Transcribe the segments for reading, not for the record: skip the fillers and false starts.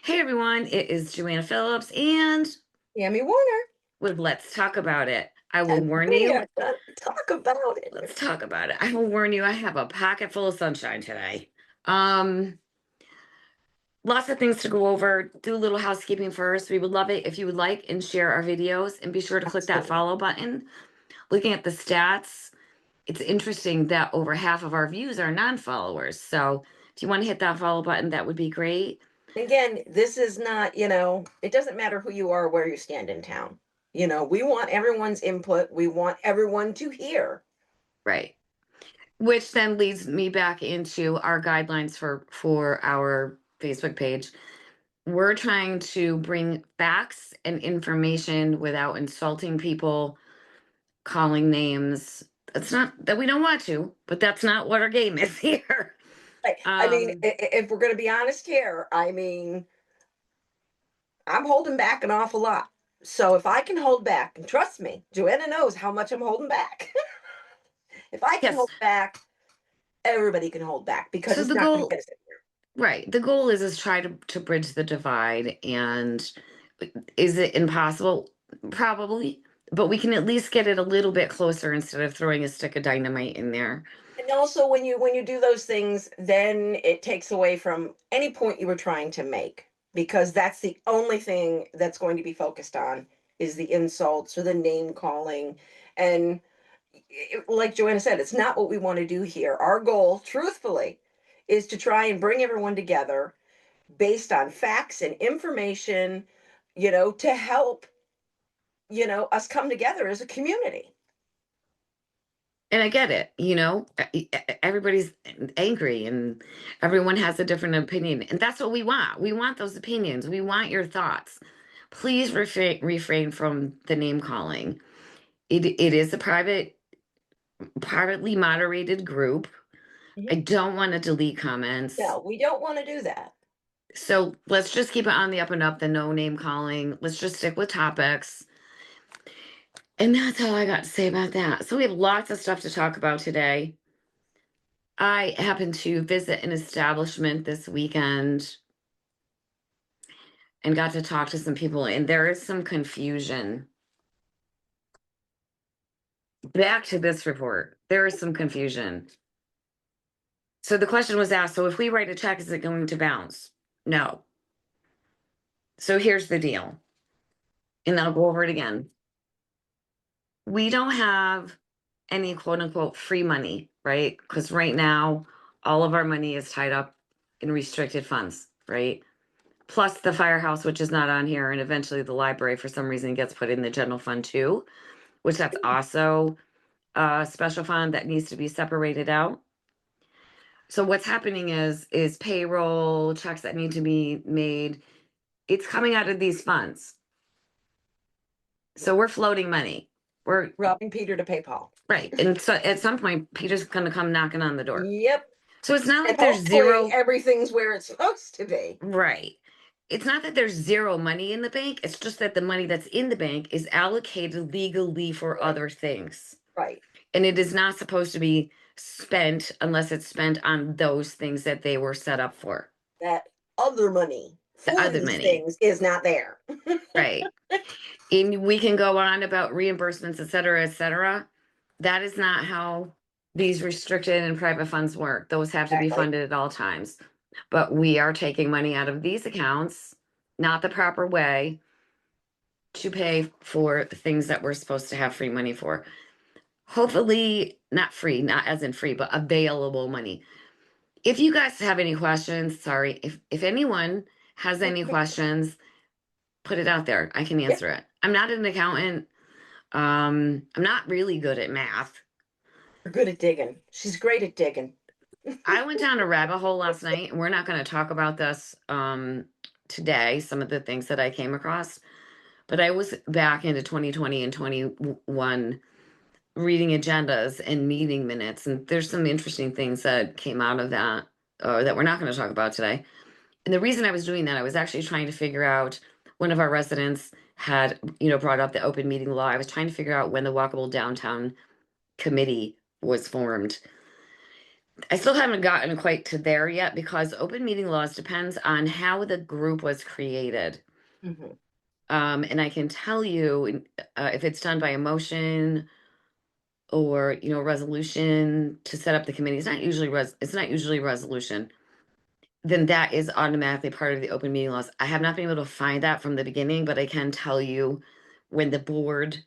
Hey everyone, it is Joanna Phillips and Yami Warner. with Let's Talk About It. I will And warn we you, are going to talk about it. let's talk about it. I will warn you, I have a pocket full of sunshine today. Um, Lots of things to go over. Do a little housekeeping first. We would love it if you would like and share our videos and be sure to click that Absolutely. follow button. Looking at the stats, it's interesting that over half of our views are non-followers. So if you want to hit that follow button, that would be great. Again, this is not, it doesn't matter who you are, or where you stand in town. We want everyone's input. We want everyone to hear. Right. Which then leads me back into our guidelines for our Facebook page. We're trying to bring facts and information without insulting people, calling names. It's not that we don't want to, but that's not what our game is here. I mean, Um, if we're going to be honest here, I mean, I'm holding back an awful lot. So if I can hold back, and trust me, Joanna knows how much I'm holding back. If I can yes. hold back, everybody can hold back because So it's the not going to goal, get us anywhere. right? The goal is try to bridge the divide. And is it impossible? Probably, but we can at least get it a little bit closer instead of throwing a stick of dynamite in there. And also when you do those things, then it takes away from any point you were trying to make, because that's the only thing that's going to be focused on is the insults or the name calling. And like Joanna said, it's not what we want to do here. Our goal, truthfully, is to try and bring everyone together based on facts and information, to help, us come together as a community. And I get it, everybody's angry and everyone has a different opinion. And that's what we want. We want those opinions. We want your thoughts. Please refrain from the name calling. It is a privately moderated group. I Mhm. don't want to delete comments. No, we don't want to do that. So let's just keep it on the up and up, the no name calling. Let's just stick with topics. And that's all I got to say about that. So we have lots of stuff to talk about today. I happened to visit an establishment this weekend and got to talk to some people, and there is some confusion. Back to this report, there is some confusion. So the question was asked, so if we write a check, is it going to bounce? No. So here's the deal, and I'll go over it again. We don't have any quote unquote free money, right? Because right now, all of our money is tied up in restricted funds, right? Plus the firehouse, which is not on here, and eventually the library for some reason gets put in the general fund too, which that's also a special fund that needs to be separated out. So what's happening is payroll, checks that need to be made, it's coming out of these funds. So we're floating money. We're Robbing Peter to pay Paul. right. And so at some point, Peter's gonna come knocking on the door. Yep. So it's not And like there's hopefully zero, everything's where it's supposed to be. right. It's not that there's zero money in the bank. It's just that the money that's in the bank is allocated legally for Right. other things. Right. And it is not supposed to be spent unless it's spent on those things that they were set up for. That other money The for other these money. things is not there. Right. And we can go on about reimbursements, et cetera, et cetera. That is not how these restricted and private funds work. Those have to be Exactly. funded at all times. But we are taking money out of these accounts, not the proper way, to pay for things that we're supposed to have free money for. Hopefully, not free, not as in free, but available money. If you guys have any questions, sorry, if anyone has any questions, put it out there. I can Yeah, answer it. I'm not an accountant. I'm not really good at math. we're good at digging. She's great at digging. I went down a rabbit hole last night, and we're not going to talk about this today, some of the things that I came across. But I was back into 2020 and 21 reading agendas and meeting minutes, and there's some interesting things that came out of that that we're not going to talk about today. And the reason I was doing that, I was actually trying to figure out, one of our residents had, brought up the open meeting law. I was trying to figure out when the walkable downtown committee was formed. I still haven't gotten quite to there yet because open meeting laws depends on how the group was created. Mhm. And I can tell you if it's done by a motion or, resolution to set up the committee. It's not usually resolution. Then that is automatically part of the open meeting laws. I have not been able to find that from the beginning, but I can tell you when the board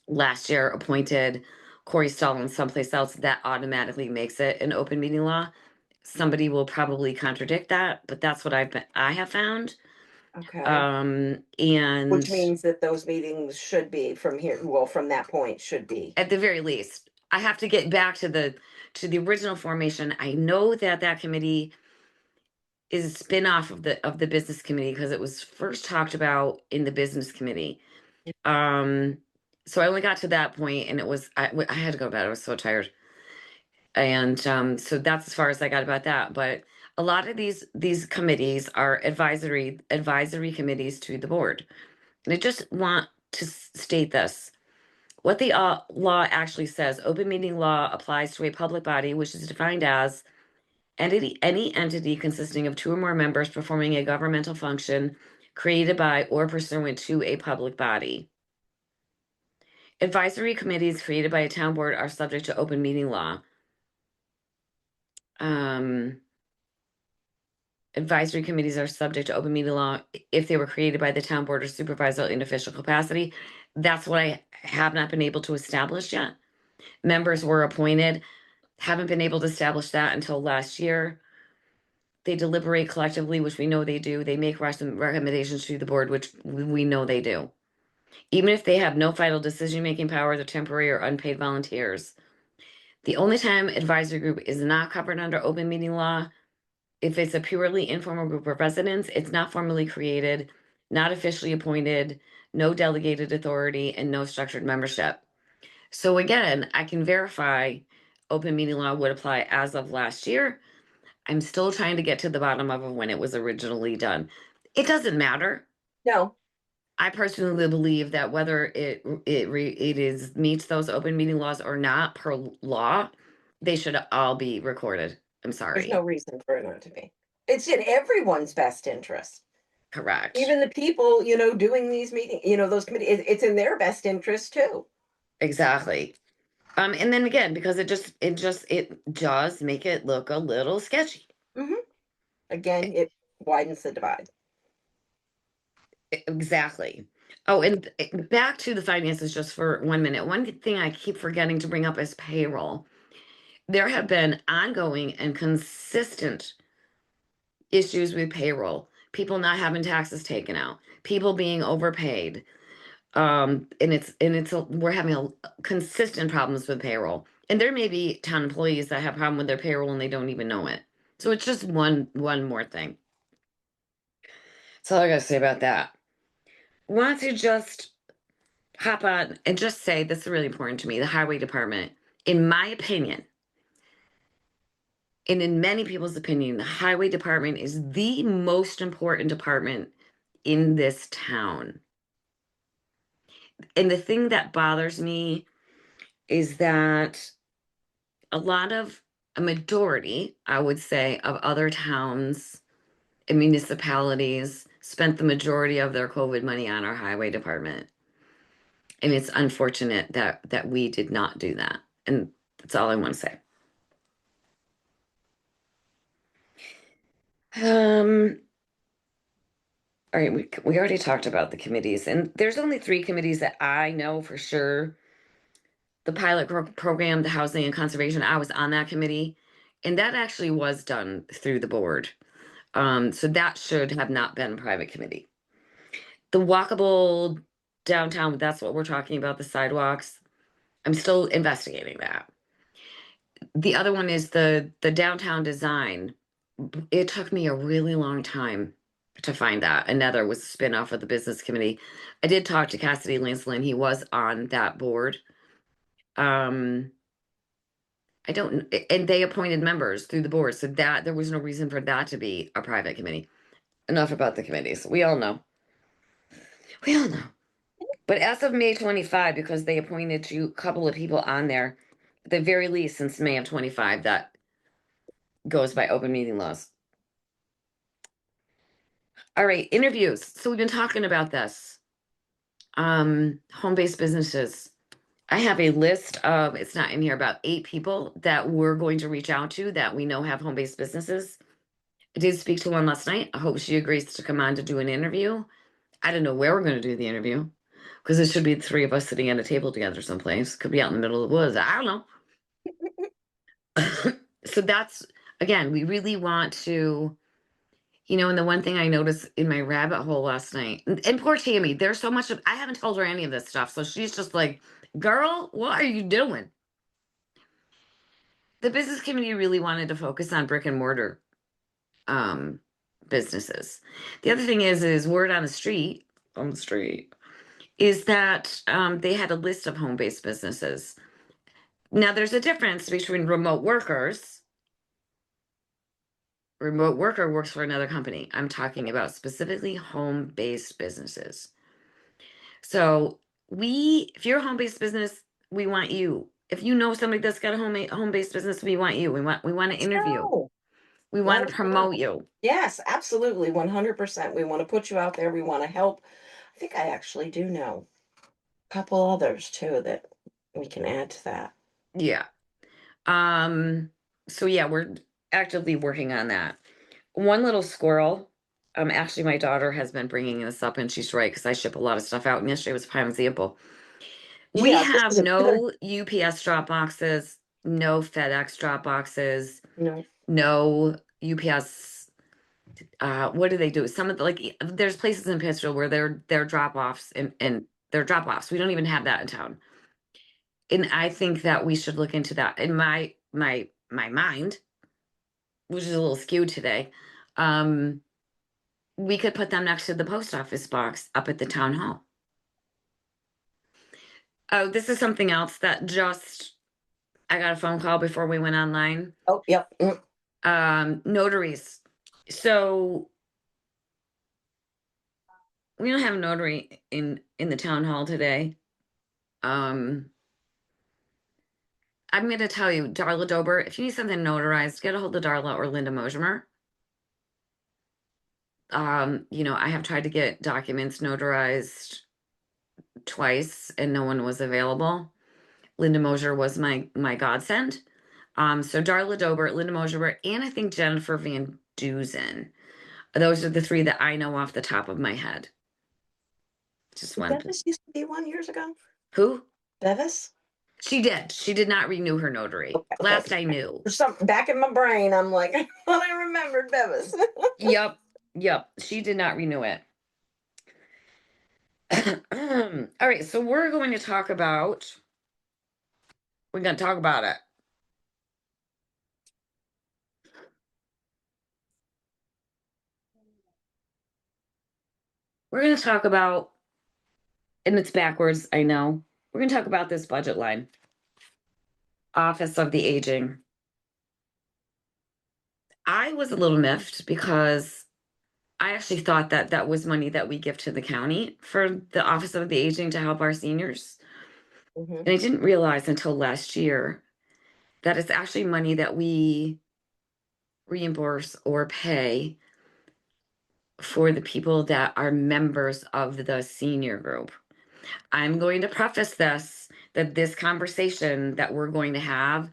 last year appointed Corey Stallman someplace else, that automatically makes it an open meeting law. Somebody will probably contradict that, but that's what I have found. Okay. Which And means that those meetings should be from here, well, from that point should be. at the very least, I have to get back to the original formation. I know that that committee is a spin-off of the business committee because it was first talked about in the business committee. Um, so I only got to that point, and I had to go to bed. I was so tired, and so that's as far as I got about that. But a lot of these committees are advisory committees to the board, and I just want to state this. What the law actually says: open meeting law applies to a public body, which is defined as any entity consisting of two or more members performing a governmental function created by or pursuant to a public body. Advisory committees created by a town board are subject to open meeting law. Um, Advisory committees are subject to open meeting law if they were created by the town board or supervisor in official capacity. That's what I have not been able to establish yet. Members were appointed, haven't been able to establish that until last year. They deliberate collectively, which we know they do. They make recommendations to the board, which we know they do. Even if they have no final decision-making power, they're temporary or unpaid volunteers. The only time advisory group is not covered under open meeting law, if it's a purely informal group of residents, it's not formally created, not officially appointed, no delegated authority, and no structured membership. So again, I can verify open meeting law would apply as of last year. I'm still trying to get to the bottom of when it was originally done. It doesn't matter. No, I personally believe that whether it is meets those open meeting laws or not per law, they should all be recorded. I'm there's no sorry. reason for it not to be. It's in everyone's best interest. Correct. Even the people, doing these meetings, those committees, it's in their best interest too. Exactly. And then again, because it does make it look a little sketchy. Hmm. Again, it widens the divide. Exactly. Oh, and back to the finances just for 1 minute. One thing I keep forgetting to bring up is payroll. There have been ongoing and consistent issues with payroll. People not having taxes taken out, people being overpaid. We're having consistent problems with payroll. And there may be town employees that have problem with their payroll and they don't even know it. So it's just one more thing. That's all I gotta say about that. Want to just hop on and just say this is really important to me. The highway department, in my opinion, and in many people's opinion, the highway department is the most important department in this town. And the thing that bothers me is that a majority, I would say, of other towns and municipalities spent the majority of their COVID money on our highway department. And it's unfortunate that we did not do that. And that's all I want to say. Um, all right, we already talked about the committees, and there's only three committees that I know for sure. The pilot program, the housing and conservation, I was on that committee, and that actually was done through the board. So that should have not been a private committee. The walkable downtown, that's what we're talking about, the sidewalks. I'm still investigating that. The other one is the downtown design. It took me a really long time to find that. Another was a spin-off of the business committee. I did talk to Cassidy Lancelin. He was on that board. Um, I don't, and they appointed members through the board, so that there was no reason for that to be a private committee. Enough about the committees. We all know. We all know. But as of May 25, because they appointed a couple of people on there, at the very least since May of 25, that goes by open meeting laws. All right, interviews. So we've been talking about this. Home-based businesses. I have a list of, it's not in here, about 8 people that we're going to reach out to that we know have home-based businesses. I did speak to one last night. I hope she agrees to come on to do an interview. I don't know where we're going to do the interview because it should be 3 of us sitting at a table together someplace. Could be out in the middle of the woods. I don't know. So that's, again, we really want to, and the one thing I noticed in my rabbit hole last night, and poor Tammy, there's so much of, I haven't told her any of this stuff. So she's just like, girl, what are you doing? The business committee really wanted to focus on brick and mortar um, businesses. The other thing is word on the street, is that they had a list of home-based businesses. Now, there's a difference between remote workers. Remote worker works for another company. I'm talking about specifically home-based businesses. So if you're a home-based business, we want you. If you know somebody that's got a home-based business, we want you. We want to interview. No. We Let want to us know. promote you. Yes, absolutely, 100%. We want to put you out there. We want to help. I think I actually do know a couple others too that we can add to that. Yeah. Um, so yeah, we're actively working on that. One little squirrel. Actually, my daughter has been bringing this up, and she's right because I ship a lot of stuff out. And yesterday was a prime example. We Yeah, this have is a good, no UPS drop boxes, no FedEx drop boxes, you know, no UPS. What do they do? Some of the, like, there's places in Pittsfield where they're drop offs and they're drop offs. We don't even have that in town. And I think that we should look into that. In my mind, which is a little skewed today, um, we could put them next to the post office box up at the town hall. Oh, this is something else that just I got a phone call before we went online. oh, yep. Notaries. So we don't have a notary in the town hall today. Um, I'm going to tell you, Darla Dober, if you need something notarized, get a hold of Darla or Linda Mosimer. I have tried to get documents notarized twice and no one was available. Linda Mosier was my godsend. So Darla Dober, Linda Mosier, and I think Jennifer Van Duzen. Those are the 3 that I know off the top of my head. Just Did one. Bevis used to be one years ago? Who? Bevis? She did. She did not renew her notary. Okay, okay. Last I knew. For some back in my brain, I'm like, well, I remembered Bevis. Yep. Yep. She did not renew it. All right. So we're going to talk about. We're going to talk about it. We're going to talk about, and it's backwards, I know. We're going to talk about this budget line. Office of the Aging. I was a little miffed because I actually thought that that was money that we give to the county for the Office of the Aging to help our seniors. Mhm. And I didn't realize until last year that it's actually money that we reimburse or pay for the people that are members of the senior group. I'm going to preface this that this conversation that we're going to have,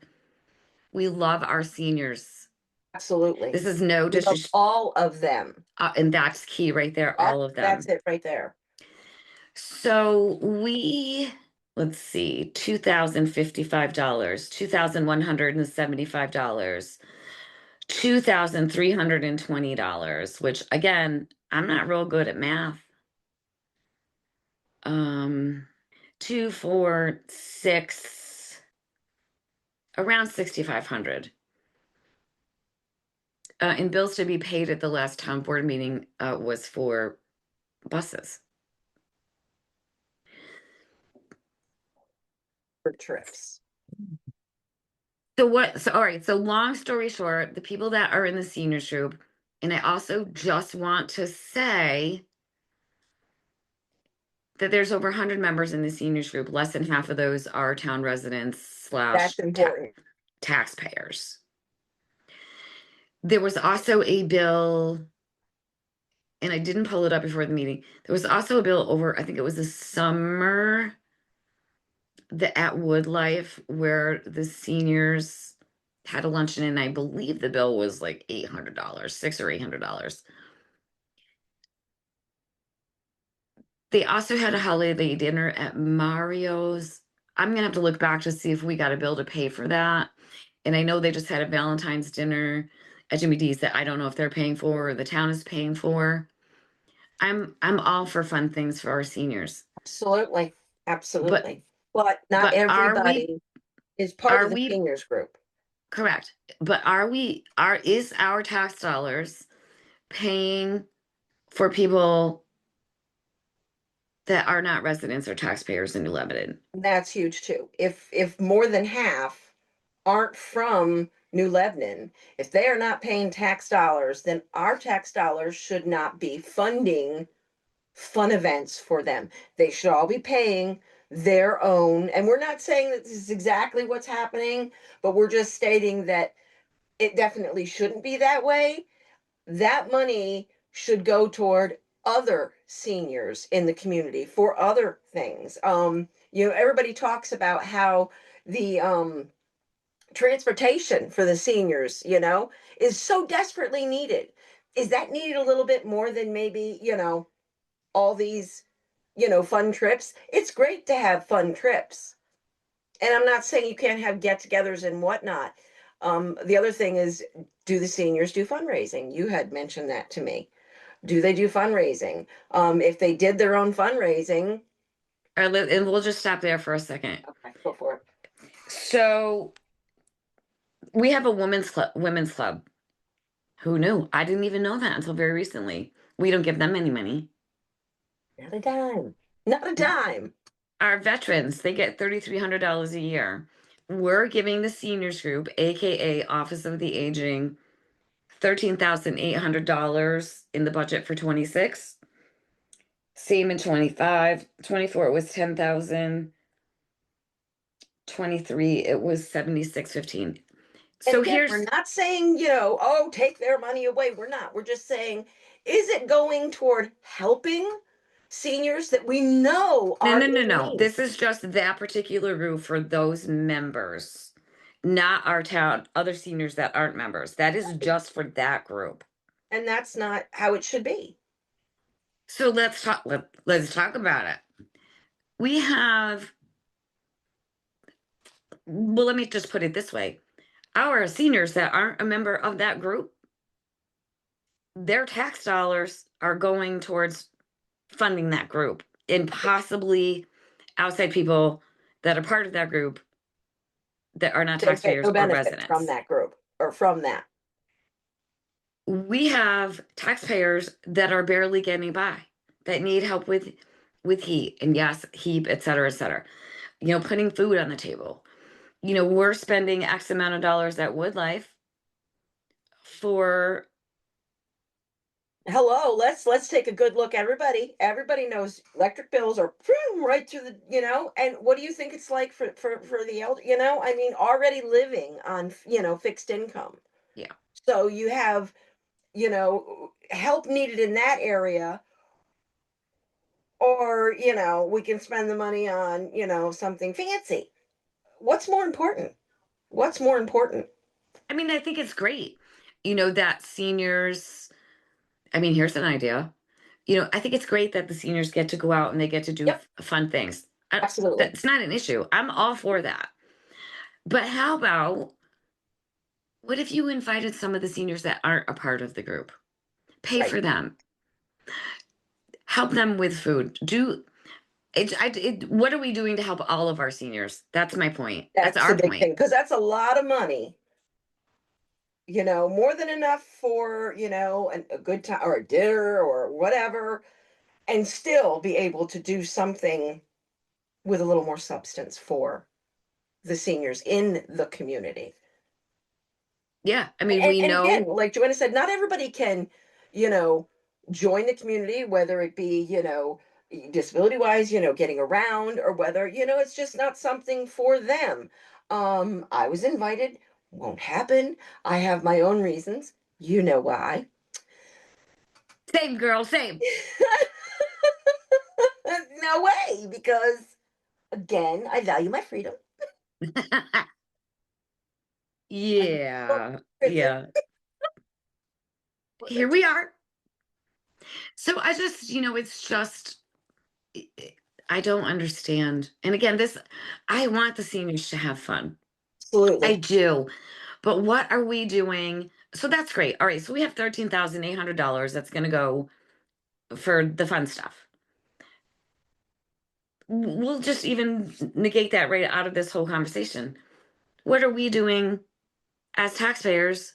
we love our seniors. Absolutely. This is no We love disrespect, all of them. and that's key right there, That all of that's them. it right there. So let's see, $2,055, $2,175, $2,320, which again, I'm not real good at math. 2, 4, 6, around 6,500. And bills to be paid at the last town board meeting was for buses. For trips. So all right, so long story short, the people that are in the seniors group, and I also just want to say that there's over 100 members in the seniors group. Less than half of those are town residents That's slash important. taxpayers. There was also a bill, and I didn't pull it up before the meeting. There was also a bill over, I think it was the summer, the at Woodlife, where the seniors had a luncheon, and I believe the bill was like $800, $600 or $800. They also had a holiday dinner at Mario's. I'm gonna have to look back to see if we got a bill to pay for that. And I know they just had a Valentine's dinner at Jimmy D's that I don't know if they're paying for or the town is paying for. I'm all for fun things for our seniors. Absolutely. But Absolutely. But not but everybody is part of are the we seniors group. correct? But are is our tax dollars paying for people that are not residents or taxpayers in New Lebanon? That's huge too. If more than half aren't from New Lebanon, if they are not paying tax dollars, then our tax dollars should not be funding fun events for them. They should all be paying their own. And we're not saying that this is exactly what's happening, but we're just stating that it definitely shouldn't be that way. That money should go toward other seniors in the community for other things. Everybody talks about how the transportation for the seniors, is so desperately needed. Is that needed a little bit more than maybe, all these, fun trips? It's great to have fun trips. And I'm not saying you can't have get togethers and whatnot. The other thing is, do the seniors do fundraising? You had mentioned that to me. Do they do fundraising? If they did their own fundraising, And we'll just stop there for a second. okay, go for it. So we have a women's club. Who knew? I didn't even know that until very recently. We don't give them any money. Not a dime. Not a dime. Our veterans, they get $3,300 a year. We're giving the seniors group, aka Office of the Aging, $13,800 in the budget for 26. Same in 25. 24 it was 10,000. 23 it was 7615. And So again, we're here's not saying, oh, take their money away. We're not. We're just saying, is it going toward helping seniors that we know no, are no, no, in no. need? This is just that particular group for those members, not our town, other seniors that aren't members. That is just for that group. And that's not how it should be. So let's talk about it. We have, well, let me just put it this way. Our seniors that aren't a member of that group, their tax dollars are going towards funding that group and possibly outside people that are part of that group that are not Don't get taxpayers no or benefit from residents. that group or from that. We have taxpayers that are barely getting by, that need help with heat and gas, heat, et cetera, et cetera. Putting food on the table. We're spending X amount of dollars at Woodlife for Hello, let's take a good look. Everybody knows electric bills are right through and what do you think it's like for the elder? I mean, already living on, fixed income. yeah. So you have, help needed in that area, or, we can spend the money on, something fancy. What's more important? What's more important? I mean, I think it's great. That seniors, I mean, here's an idea. I think it's great that the seniors get to go out and they get to do Yep, fun things. absolutely. That's not an issue. I'm all for that. But how about what if you invited some of the seniors that aren't a part of the group? Pay Right. for them, help them with food. What are we doing to help all of our seniors? That's my point. That's That's the our big thing point. because that's a lot of money, more than enough for, a good time or a dinner or whatever, and still be able to do something with a little more substance for the seniors in the community. Yeah. I mean, And, we and again, know. like Joanna said, not everybody can, you know, join the community, whether it be, disability wise, getting around, or whether, it's just not something for them. I was invited, won't happen. I have my own reasons. You know why. Same girl, same. No way, because again, I value my freedom. Yeah, Listen, yeah. Here we are. So I just, it's just I don't understand. And again, I want the seniors to have fun. I absolutely. do. But what are we doing? So that's great. All right. So we have $13,800 that's going to go for the fun stuff. We'll just even negate that right out of this whole conversation. What are we doing as taxpayers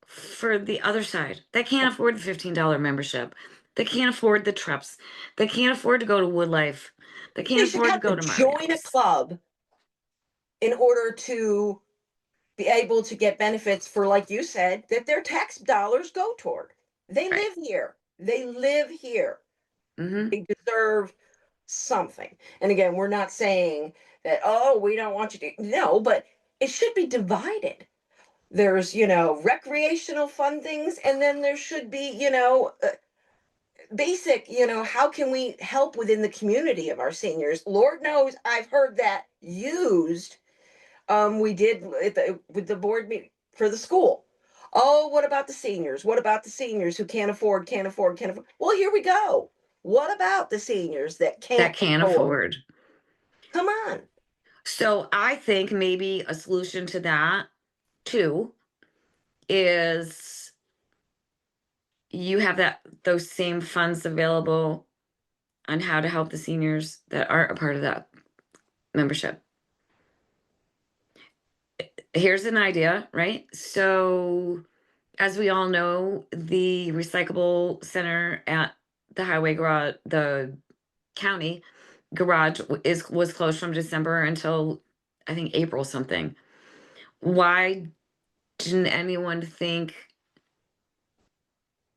for the other side? They can't afford the $15 membership. They can't afford the trips. They can't afford to go to Woodlife. They They can't should afford to have to go to join a Mario's. club in order to be able to get benefits for, like you said, that their tax dollars go toward. They Right. live here. They live here. Hmm. They deserve something. And again, we're not saying that, oh, we don't want you to. No, but it should be divided. There's, recreational fun things, and then there should be, basic, how can we help within the community of our seniors? Lord knows I've heard that used. We did with the board meeting for the school. Oh, what about the seniors? What about the seniors who can't afford, can't afford, can't afford? Well, here we go. What about the seniors that That can't can't afford? afford. Come on. So I think maybe a solution to that too is you have those same funds available on how to help the seniors that aren't a part of that membership. Here's an idea, right? So as we all know, the recyclable center at the highway garage, the county garage was closed from December until I think April something. Why didn't anyone think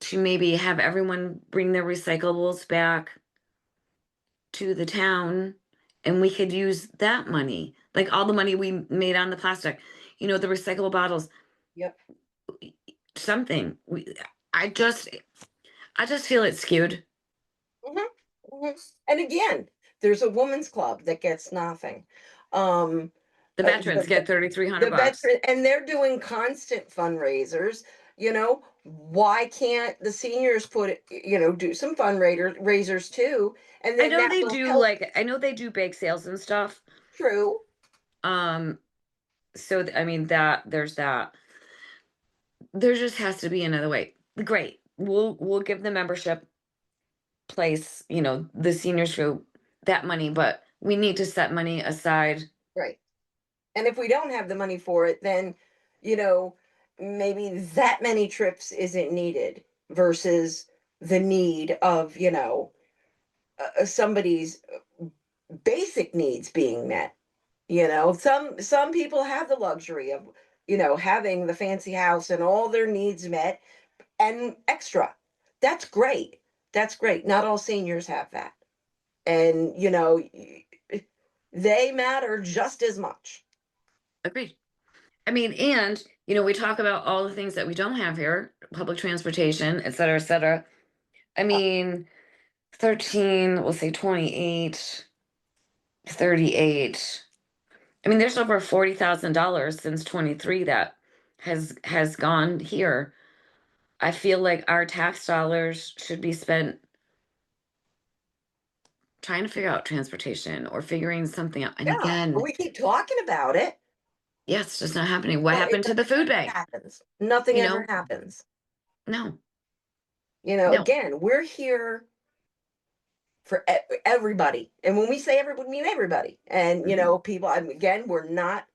to maybe have everyone bring their recyclables back to the town and we could use that money, like all the money we made on the plastic, the recyclable bottles, Yep. something. I just feel it's skewed. Mhm, mhm. And again, there's a women's club that gets nothing. Um, The veterans get the 3,300 the bucks. veteran, and they're doing constant fundraisers. Why can't the seniors do some fundraisers too? And I then know that they will do help. like I know they do bake sales and stuff. True. Um so I mean that there's that. There just has to be another way. Great. We'll give the membership place, the seniors group that money, but we need to set money aside. Right. And if we don't have the money for it, then, you know, maybe that many trips isn't needed versus the need of, somebody's basic needs being met. Some people have the luxury of, having the fancy house and all their needs met and extra. That's great. That's great. Not all seniors have that. And, they matter just as much. Agreed. I mean, and we talk about all the things that we don't have here, public transportation, et cetera, et cetera. I Uh, mean, 13, we'll say 28, 38. I mean, there's over $40,000 since 23 that has gone here. I feel like our tax dollars should be spent trying to figure out transportation or figuring something out. And yeah, again, we keep talking about it. yeah, it's just not happening. What It happened to the nothing food ever bank? happens. Nothing You ever know, happens. no, no. Again, we're here for everybody. And when we say everybody, we mean everybody. And, Mhm. people, again, we're not,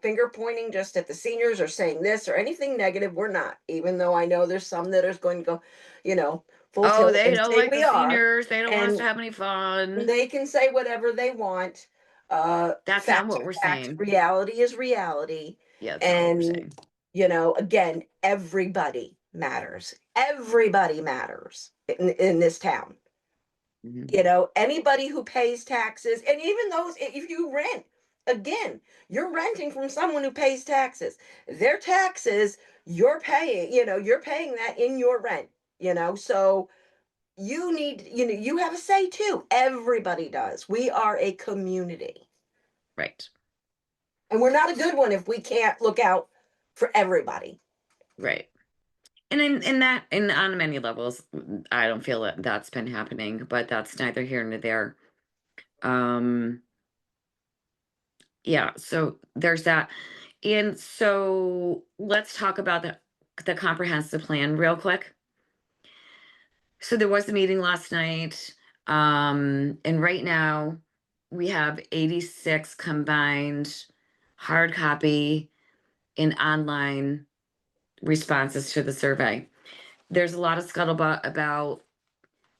finger pointing just at the seniors or saying this or anything negative. We're not, even though I know there's some that are going to go, you know, full Oh, tilt they and don't say like the we are. seniors. They don't want us to And have any fun. they can say whatever they want. That's not Facts what are we're facts. saying. Reality is reality. Yeah, that's not what we're And, saying. again, everybody matters. Everybody matters in this town. Mhm. Anybody who pays taxes, and even those, if you rent, again, you're renting from someone who pays taxes. Their taxes, you're paying, you're paying that in your rent, so you need, you have a say too. Everybody does. We are a community. Right. And we're not a good one if we can't look out for everybody. Right. And in on many levels, I don't feel that that's been happening, but that's neither here nor there. Um, yeah, so there's that. And so let's talk about the comprehensive plan real quick. So there was a meeting last night, and right now we have 86 combined hard copy and online responses to the survey. There's a lot of scuttlebutt about,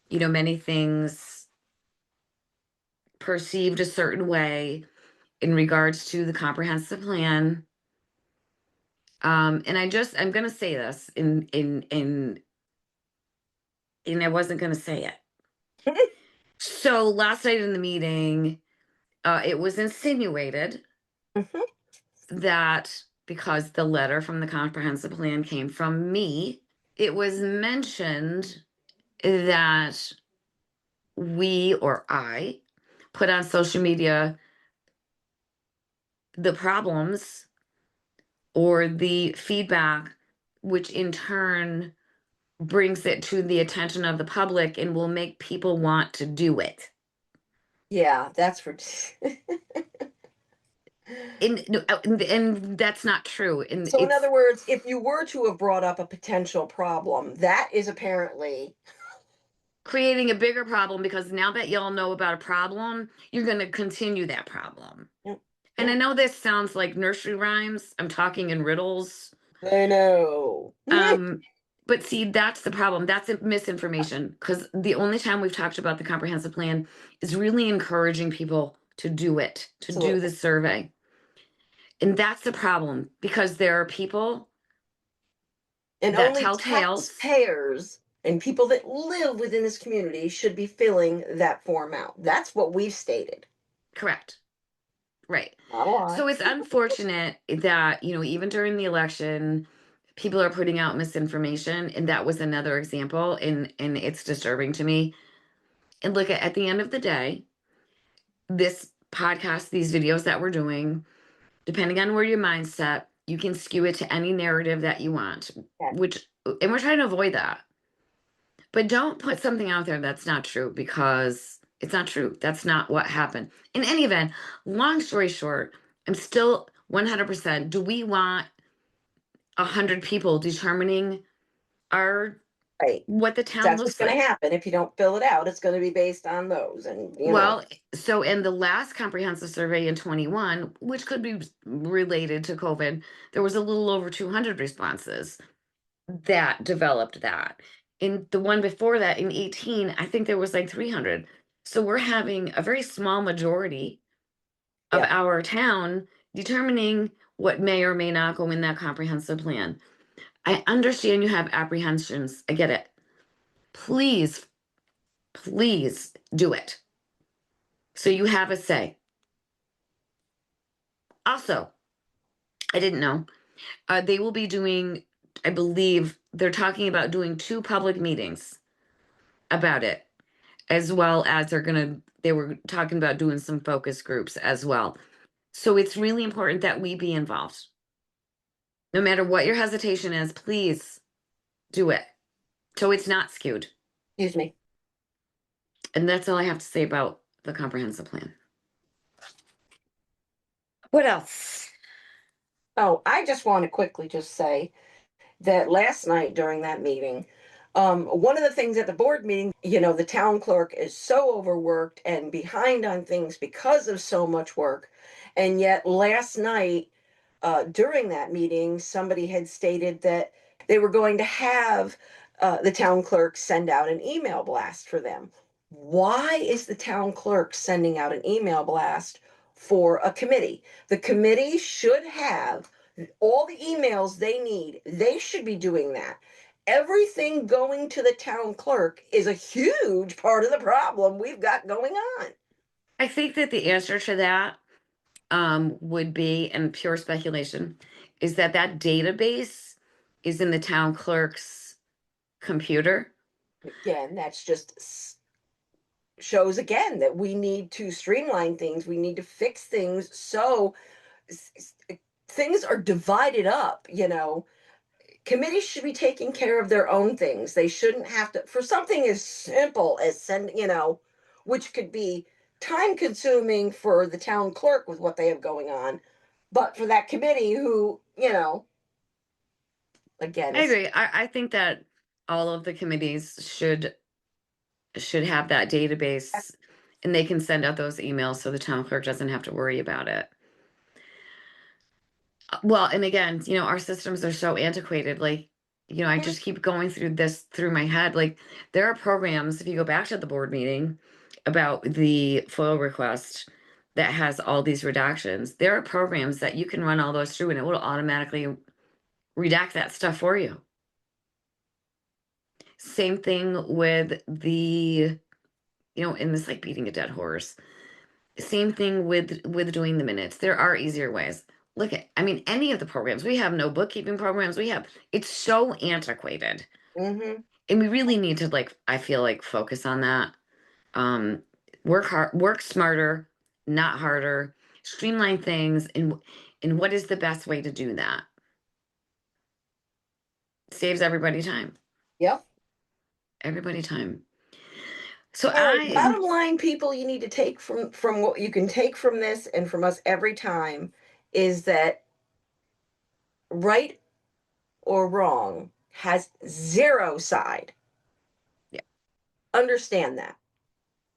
many things perceived a certain way in regards to the comprehensive plan. And I'm gonna say this and I wasn't gonna say it. So last night in the meeting, it was insinuated Mhm. that because the letter from the comprehensive plan came from me, it was mentioned that we or I put on social media the problems or the feedback, which in turn brings it to the attention of the public and will make people want to do it. Yeah, that's for. And, no, and that's not true. And So, in it's other words, if you were to have brought up a potential problem, that is apparently. creating a bigger problem because now that y'all know about a problem, you're going to continue that problem. Yep, And I yep. know this sounds like nursery rhymes. I'm talking in riddles. I know. Um, but see, that's the problem. That's misinformation because the only time we've talked about the comprehensive plan is really encouraging people to do it, to do the Absolutely. survey. And that's the problem because there are people And that only tell tales. taxpayers and people that live within this community should be filling that form out. That's what we've stated. Correct. Right. Not a lot. So it's unfortunate that, even during the election, people are putting out misinformation. And that was another example. And it's disturbing to me. And look, at the end of the day, this podcast, these videos that we're doing, depending on where your mindset, you can skew it to any narrative that you want, Okay. and we're trying to avoid that. But don't put something out there that's not true because it's not true. That's not what happened. In any event, long story short, I'm still 100%. Do we want 100 people determining our Right. what the town That's what's looks going to like? happen. If you don't fill it out, it's going to be based on those. And, Well, so in the last comprehensive survey in 21, which could be related to COVID, there was a little over 200 responses that developed that. In the one before that, in 18, I think there was like 300. So we're having a very small majority of yeah, our town determining what may or may not go in that comprehensive plan. I understand you have apprehensions. I get it. Please, please do it. So you have a say. Also, I didn't know. They will be doing, I believe, they're talking about doing 2 public meetings about it, as well as they were talking about doing some focus groups as well. So it's really important that we be involved. No matter what your hesitation is, please do it. So it's not skewed. excuse me. And that's all I have to say about the comprehensive plan. What else? Oh, I just want to quickly just say that last night during that meeting, one of the things at the board meeting, the town clerk is so overworked and behind on things because of so much work. And yet last night, during that meeting, somebody had stated that they were going to have the town clerk send out an email blast for them. Why is the town clerk sending out an email blast for a committee? The committee should have all the emails they need. They should be doing that. Everything going to the town clerk is a huge part of the problem we've got going on. I think that the answer to that would be, and pure speculation, is that that database is in the town clerk's computer. Again, that's just shows again that we need to streamline things. We need to fix things so things are divided up, committees should be taking care of their own things. They shouldn't have to, for something as simple as which could be time consuming for the town clerk with what they have going on. But for that committee who, again, I it's agree. I think that all of the committees should have that database, and they can send out those emails so the town clerk doesn't have to worry about it. Well, and again, our systems are so antiquated. Like, I just keep going through my head. Like, there are programs, if you go back to the board meeting about the FOIL request that has all these redactions, there are programs that you can run all those through and it will automatically redact that stuff for you. Same thing with and this like beating a dead horse. Same thing with doing the minutes. There are easier ways. Look at, I mean, any of the programs we have, no bookkeeping programs we have. It's so antiquated, hmm and we really need to like. I feel like focus on that. Um, work hard, work smarter, not harder. Streamline things, and what is the best way to do that? Saves everybody time. yep. Everybody time. So All right, I bottom line, people, you need to take from what you can take from this and from us every time is that right or wrong has zero side. Yeah. Understand that.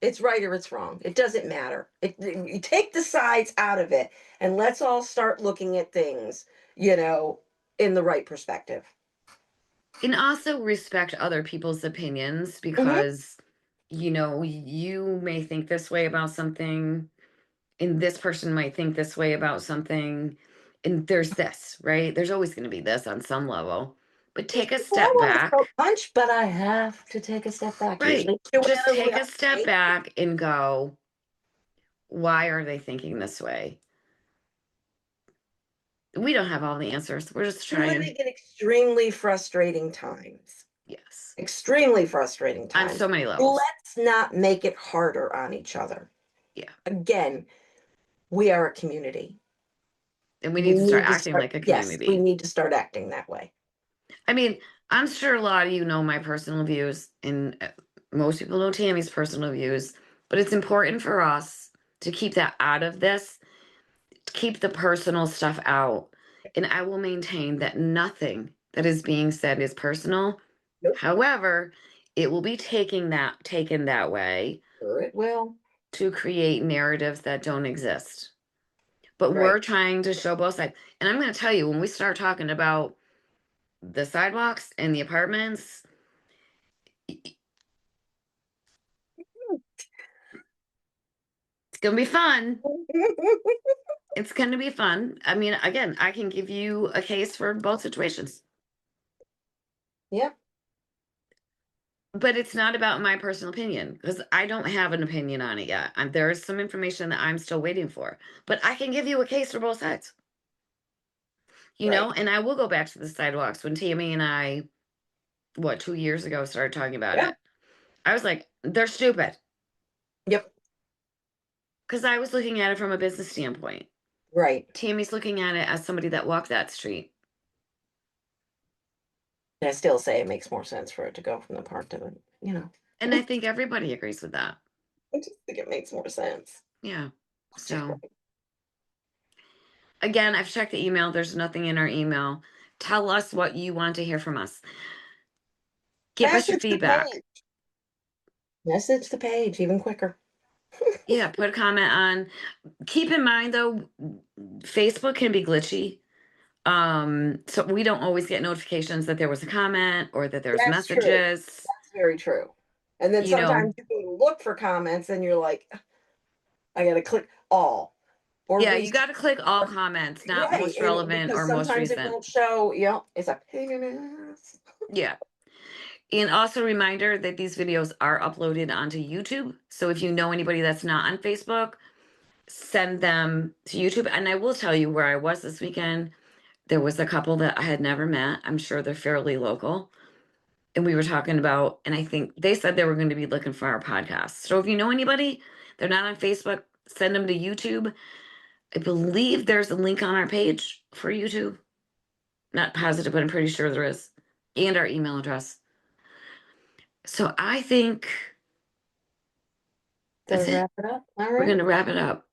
It's right or it's wrong. It doesn't matter. You take the sides out of it and let's all start looking at things, in the right perspective. and also respect other people's opinions hmm because you may think this way about something and this person might think this way about something, and there's this, right? There's always going to be this on some level, but There's take a people I step want to throw back. a punch, but I have to take a step back Right, usually. Do just whatever we take are. a step back and go, why are they thinking this way? We don't have all the answers, we're just We're trying. living in extremely frustrating times. Yes, Extremely frustrating on times. so many levels. Let's not make it harder on each other. Yeah, Again, we are a community. and we We need to start need to acting start, like a yes, we community. need to start acting that way. I mean, I'm sure a lot of you know my personal views, and most people know Tammy's personal views, but it's important for us to keep that out of this, to keep the personal stuff out. And I will maintain that nothing that is being said is personal. Nope, However, it will be taken that way sure it will. to create narratives that don't exist. But Right. we're trying to show both sides. And I'm going to tell you, when we start talking about the sidewalks and the apartments, it's gonna be fun. It's gonna be fun. I mean, again, I can give you a case for both situations, Yeah. but it's not about my personal opinion because I don't have an opinion on it yet. There is some information that I'm still waiting for, but I can give you a case for both sides, Right. and I will go back to the sidewalks when Tammy and I, what, 2 years ago, started talking about Yeah. it. I was like, they're stupid Yep. because I was looking at it from a business standpoint. Right. Tammy's looking at it as somebody that walked that street. And I still say it makes more sense for it to go from the park to the. And I think everybody agrees with that. I just think it makes more sense. Yeah. So again, I've checked the email. There's nothing in our email. Tell us what you want to hear from us. Give us your Message the feedback. page. Message the page even quicker. Yeah, put a comment on. Keep in mind though, Facebook can be glitchy. So we don't always get notifications that there was a comment or that there's That's true. messages. That's very true. And then You know, sometimes you go to look for comments and you're like, I gotta click all or yeah, you recent. got to click all comments, not Right. most And relevant because or most sometimes it recent. won't show, it's a pain in the ass. Yeah. And also reminder that these videos are uploaded onto YouTube. So if you know anybody that's not on Facebook, send them to YouTube. And I will tell you where I was this weekend. There was a couple that I had never met. I'm sure they're fairly local. And we were talking about, and I think they said they were going to be looking for our podcast. So if you know anybody, they're not on Facebook, send them to YouTube. I believe there's a link on our page for YouTube. Not positive, but I'm pretty sure there is. And our email address. So I think So that's it. wrap it up. All We're going right. to wrap it up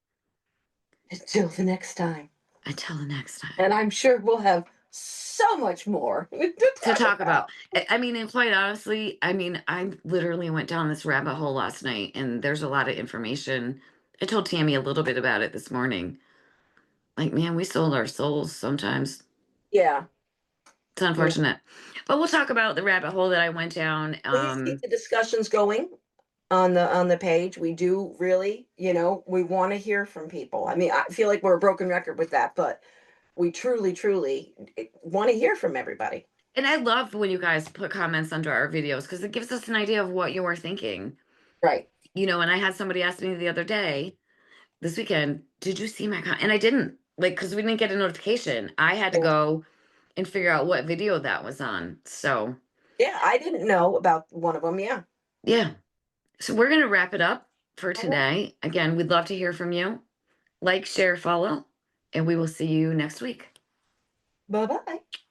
Until the next time. until the next time. And I'm sure we'll have so much more to To talk talk about. about. I mean, and quite honestly, I mean, I literally went down this rabbit hole last night and there's a lot of information. I told Tammy a little bit about it this morning. Like, man, we sold our souls sometimes. Yeah. It's Yeah. unfortunate. But we'll talk about the rabbit hole that I went down. Please keep the discussions going on the page. We do really, we want to hear from people. I mean, I feel like we're a broken record with that, but we truly want to hear from everybody. And I love when you guys put comments under our videos because it gives us an idea of what you are thinking. Right. And I had somebody ask me the other day, this weekend, did you see my comment? And I didn't, like, because we didn't get a notification. I had to Yeah. go and figure out what video that was on. So, Yeah, I didn't know about one of them. Yeah. yeah. So we're going to wrap it up for All right. today. Again, we'd love to hear from you. Like, share, follow, and we will see you next week. Bye-bye.